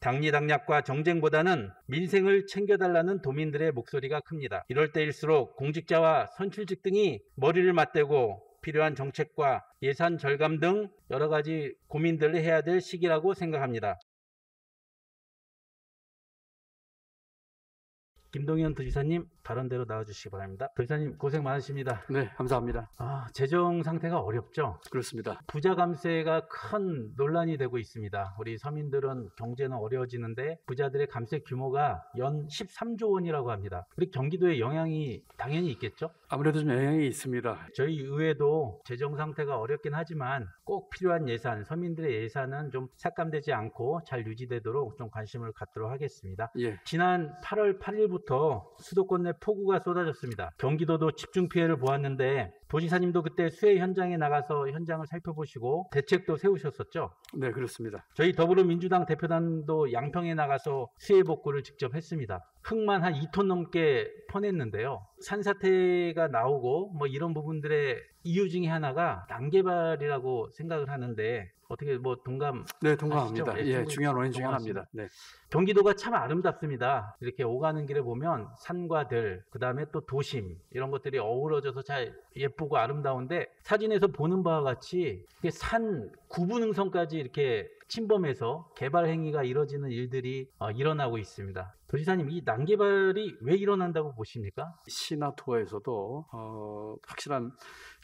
당리당략과 정쟁보다는 민생을 챙겨달라는 도민들의 목소리가 큽니다. 이럴 때일수록 공직자와 선출직 등이 머리를 맞대고 필요한 정책과 예산 절감 등 여러 가지 고민들을 해야 될 시기라고 생각합니다. 김동연 도지사님, 발언대로 나와주시기 바랍니다. 도지사님 고생 많으십니다. 네, 감사합니다. 재정 상태가 어렵죠? 그렇습니다. 부자 감세가 큰 논란이 되고 있습니다. 우리 서민들은 경제는 어려워지는데 부자들의 감세 규모가 연 13조 원이라고 합니다. 우리 경기도에 영향이 당연히 있겠죠? 아무래도 좀 영향이 있습니다. 저희 의회도 재정 상태가 어렵긴 하지만 꼭 필요한 예산, 서민들의 예산은 좀 삭감되지 않고 잘 유지되도록 좀 관심을 갖도록 하겠습니다. 예. 지난 8월 8일부터 수도권 내 폭우가 쏟아졌습니다. 경기도도 집중 피해를 보았는데 도지사님도 그때 수해 현장에 나가서 현장을 살펴보시고 대책도 세우셨었죠? 네, 그렇습니다. 저희 더불어민주당 대표단도 양평에 나가서 수해 복구를 직접 했습니다. 흙만 한 2톤 넘게 퍼냈는데요. 산사태가 나오고 뭐 이런 부분들의 이유 중에 하나가 난개발이라고 생각을 하는데 어떻게 뭐 네, 동감합니다. 아시죠? 예, 중요한 원인 중에 하나입니다. 네. 경기도가 참 아름답습니다. 이렇게 오가는 길에 보면 산과 들, 그 다음에 또 도심 이런 것들이 어우러져서 잘 예쁘고 아름다운데 사진에서 보는 바와 같이 산 구분응선까지 이렇게 침범해서 개발 행위가 이뤄지는 일들이 일어나고 있습니다. 도지사님, 이 난개발이 왜 일어난다고 보십니까? 시나 도에서도 확실한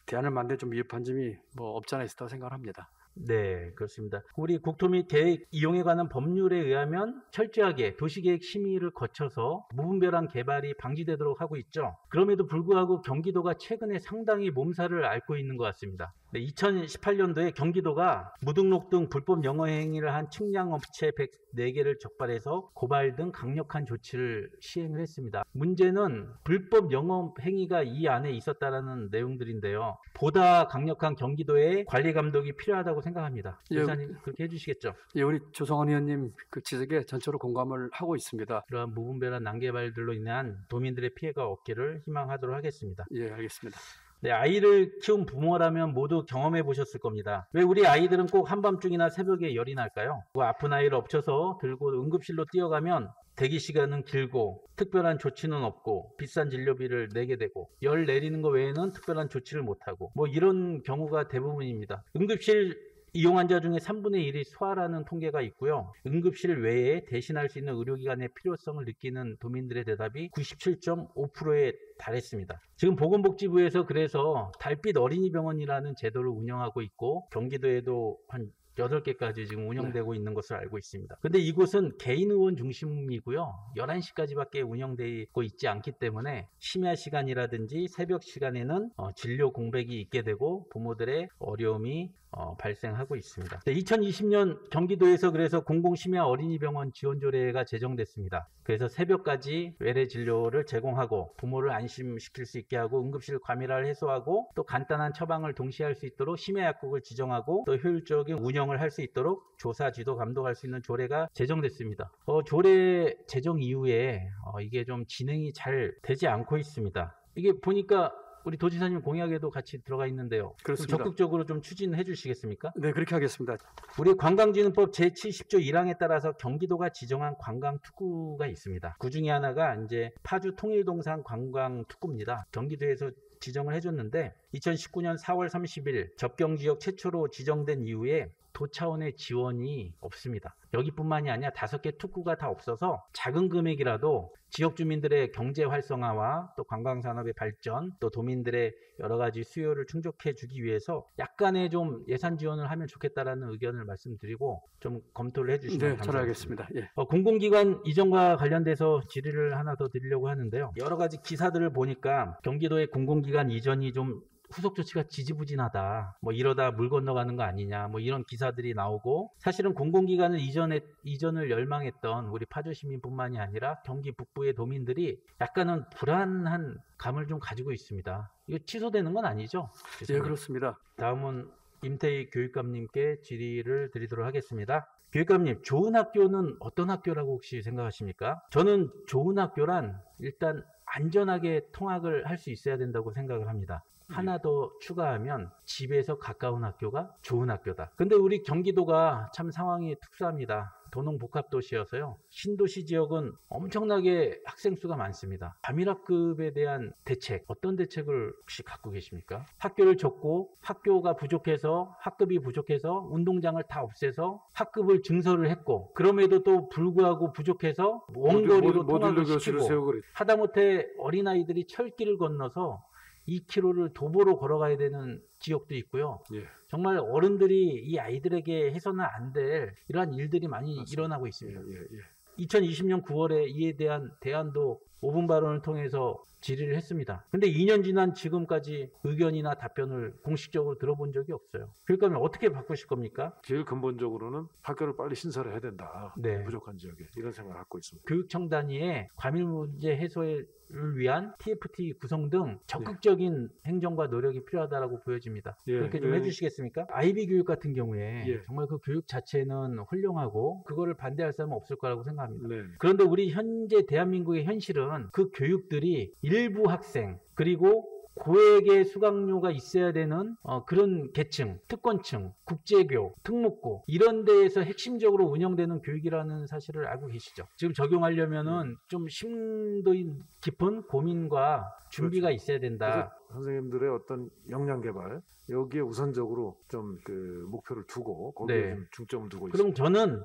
대안을 만들 좀 미흡한 점이 뭐 없지 않아 있다고 생각합니다. 네, 그렇습니다. 우리 국토 및 계획 이용에 관한 법률에 의하면 철저하게 도시계획 심의를 거쳐서 무분별한 개발이 방지되도록 하고 있죠. 그럼에도 불구하고 경기도가 최근에 상당히 몸살을 앓고 있는 것 같습니다. 네, 2018년도에 경기도가 무등록 등 불법 영업 행위를 한 측량업체 104개를 적발해서 고발 등 강력한 조치를 시행을 했습니다. 문제는 불법 영업 행위가 이 안에 있었다라는 내용들인데요. 보다 강력한 경기도의 관리 감독이 필요하다고 생각합니다. 도지사님 그렇게 해주시겠죠? 예, 우리 조성원 의원님 그 지적에 전적으로 공감을 하고 있습니다. 그러한 무분별한 난개발들로 인한 도민들의 피해가 없기를 희망하도록 하겠습니다. 예, 알겠습니다. 네, 아이를 키운 부모라면 모두 경험해 보셨을 겁니다. 왜 우리 아이들은 꼭 한밤중이나 새벽에 열이 날까요? 그 아픈 아이를 엎쳐서 들고 응급실로 뛰어가면 대기 시간은 길고 특별한 조치는 없고 비싼 진료비를 내게 되고 열 내리는 것 외에는 특별한 조치를 못하고 뭐 이런 경우가 대부분입니다. 응급실 이용 환자 중에 3분의 1이 소아라는 통계가 있고요. 응급실 외에 대신할 수 있는 의료기관의 필요성을 느끼는 도민들의 대답이 97.5%에 달했습니다. 지금 보건복지부에서 그래서 달빛 어린이병원이라는 제도를 운영하고 있고 경기도에도 한 8개까지 지금 운영되고 있는 것을 알고 있습니다. 근데 이곳은 개인 의원 중심이고요. 11시까지밖에 운영되고 있지 않기 때문에 심야 시간이라든지 새벽 시간에는 진료 공백이 있게 되고 부모들의 어려움이 발생하고 있습니다. 2020년 경기도에서 그래서 공공심야 어린이병원 지원조례가 제정됐습니다. 그래서 새벽까지 외래 진료를 제공하고 부모를 안심시킬 수 있게 하고 응급실 과밀화를 해소하고 또 간단한 처방을 동시에 할 수 있도록 심야 약국을 지정하고 또 효율적인 운영을 할 수 있도록 조사, 지도, 감독할 수 있는 조례가 제정됐습니다. 조례 제정 이후에 이게 좀 진행이 잘 되지 않고 있습니다. 이게 보니까 우리 도지사님 공약에도 같이 들어가 있는데요. 그렇습니다. 적극적으로 좀 추진해 주시겠습니까? 네, 그렇게 하겠습니다. 우리 관광진흥법 제70조 1항에 따라서 경기도가 지정한 관광특구가 있습니다. 그 중에 하나가 이제 파주 통일동산 관광특구입니다. 경기도에서 지정을 해줬는데 2019년 4월 30일 접경지역 최초로 지정된 이후에 도 차원의 지원이 없습니다. 여기뿐만이 아니라 5개 특구가 다 없어서 작은 금액이라도 지역 주민들의 경제 활성화와 또 관광산업의 발전, 또 도민들의 여러 가지 수요를 충족해 주기 위해서 약간의 좀 예산 지원을 하면 좋겠다라는 의견을 말씀드리고 좀 검토를 해주시면 감사하겠습니다. 잘 알겠습니다. 예. 공공기관 이전과 관련돼서 질의를 하나 더 드리려고 하는데요. 여러 가지 기사들을 보니까 경기도의 공공기관 이전이 좀 후속 조치가 지지부진하다. 뭐 이러다 물 건너가는 거 아니냐. 뭐 이런 기사들이 나오고 사실은 공공기관을 이전을 열망했던 우리 파주 시민뿐만이 아니라 경기 북부의 도민들이 약간은 불안한 감을 좀 가지고 있습니다. 이거 취소되는 건 아니죠? 예, 그렇습니다. 다음은 임태희 교육감님께 질의를 드리도록 하겠습니다. 교육감님, 좋은 학교는 어떤 학교라고 혹시 생각하십니까? 저는 좋은 학교란 일단 안전하게 통학을 할 수 있어야 된다고 생각을 합니다. 하나 더 추가하면 집에서 가까운 학교가 좋은 학교다. 근데 우리 경기도가 참 상황이 특수합니다. 도농복합도시여서요. 신도시 지역은 엄청나게 학생 수가 많습니다. 과밀학급에 대한 대책, 어떤 대책을 혹시 갖고 계십니까? 학교를 접고 학교가 부족해서 학급이 부족해서 운동장을 다 없애서 학급을 증설을 했고 그럼에도 또 불구하고 부족해서 원거리로 모듈러 통학을 교실을 시키고 세우고 그랬죠. 하다못해 어린아이들이 철길을 건너서 2km를 도보로 걸어가야 되는 지역도 있고요. 예. 정말 어른들이 이 아이들에게 해서는 안 될 이러한 일들이 많이 맞습니다. 일어나고 예, 있습니다. 예, 예. 2020년 9월에 이에 대한 대안도 5분 발언을 통해서 질의를 했습니다. 근데 2년 지난 지금까지 의견이나 답변을 공식적으로 들어본 적이 없어요. 그러니까 어떻게 바꾸실 겁니까? 제일 근본적으로는 학교를 빨리 신설을 해야 된다. 네. 부족한 지역에 이런 생각을 갖고 있습니다. 교육청 단위에 과밀 문제 해소를 위한 TFT 구성 등 적극적인 행정과 노력이 필요하다고 보여집니다. 예, 그렇게 좀 예. 해주시겠습니까? 아이비 교육 같은 경우에 예. 정말 그 교육 자체는 훌륭하고 그거를 반대할 사람은 없을 거라고 생각합니다. 네. 그런데 우리 현재 대한민국의 현실은 그 교육들이 일부 학생 그리고 고액의 수강료가 있어야 되는 그런 계층, 특권층, 국제교, 특목고 이런 데에서 핵심적으로 운영되는 교육이라는 사실을 알고 계시죠? 지금 적용하려면은 좀 심도 깊은 고민과 준비가 있어야 된다. 그래서 선생님들의 어떤 역량 개발 여기에 우선적으로 좀 그 목표를 두고 거기에 네. 좀 중점을 두고 그럼 있습니다. 저는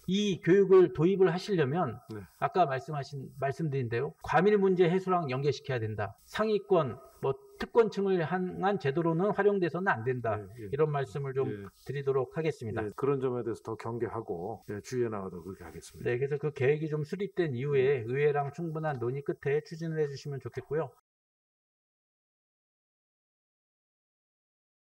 이 교육을 도입을 하시려면 네. 아까 말씀드린 대로 과밀 문제 해소랑 연계시켜야 된다. 상위권, 특권층을 향한 제도로는 활용돼서는 안 된다. 예, 예. 이런 말씀을 좀 예. 드리도록 하겠습니다. 예, 그런 점에 대해서 더 경계하고 주의해 나가도록 그렇게 하겠습니다. 네, 그래서 그 계획이 좀 수립된 이후에 의회랑 충분한 논의 끝에 추진을 해주시면 좋겠고요.